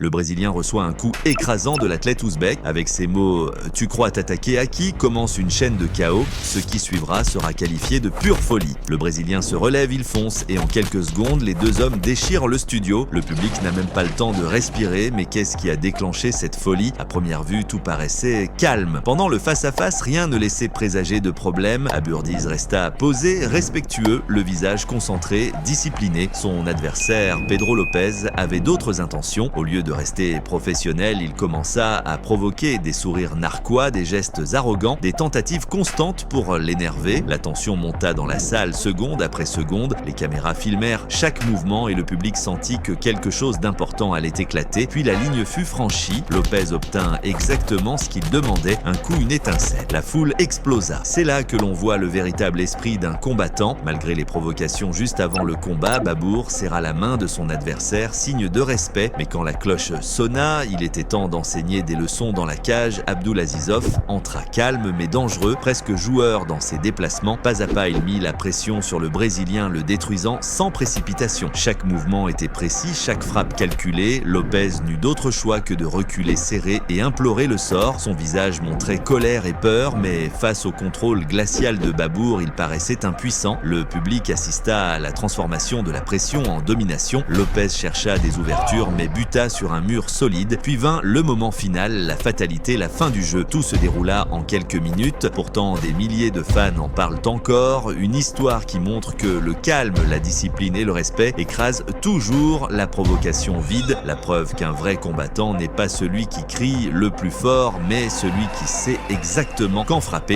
Le Brésilien reçoit un coup écrasant de l'athlète ouzbek. Avec ces mots « Tu crois t'attaquer à qui ?» commence une chaîne de chaos. Ce qui suivra sera qualifié de pure folie. Le Brésilien se relève, il fonce et en quelques secondes, les deux hommes déchirent le studio. Le public n'a même pas le temps de respirer, mais qu'est-ce qui a déclenché cette folie? À première vue, tout paraissait calme. Pendant le face-à-face, rien ne laissait présager de problème. Aburdiz resta posé, respectueux, le visage concentré, discipliné. Son adversaire, Pedro Lopez, avait d'autres intentions. Au lieu de rester professionnel, il commença à provoquer des sourires narquois, des gestes arrogants, des tentatives constantes pour l'énerver. La tension monta dans la salle seconde après seconde. Les caméras filmèrent chaque mouvement et le public sentit que quelque chose d'important allait éclater. Puis la ligne fut franchie. Lopez obtint exactement ce qu'il demandait, un coup, une étincelle. La foule explosa. C'est là que l'on voit le véritable esprit d'un combattant. Malgré les provocations juste avant le combat, Babour serra la main de son adversaire, signe de respect. Mais quand la cloche sonna, il était temps d'enseigner des leçons dans la cage. Abdulazizov entra calme mais dangereux, presque joueur dans ses déplacements. Pas à pas, il mit la pression sur le Brésilien, le détruisant sans précipitation. Chaque mouvement était précis, chaque frappe calculée. Lopez n'eut d'autre choix que de reculer serré et implorer le sort. Son visage montrait colère et peur, mais face au contrôle glacial de Babour, il paraissait impuissant. Le public assista à la transformation de la pression en domination. Lopez chercha des ouvertures mais buta sur un mur solide. Puis vint le moment final, la fatalité, la fin du jeu. Tout se déroula en quelques minutes. Pourtant, des milliers de fans en parlent encore. Une histoire qui montre que le calme, la discipline et le respect écrasent toujours la provocation vide. La preuve qu'un vrai combattant n'est pas celui qui crie le plus fort, mais celui qui sait exactement quand frapper.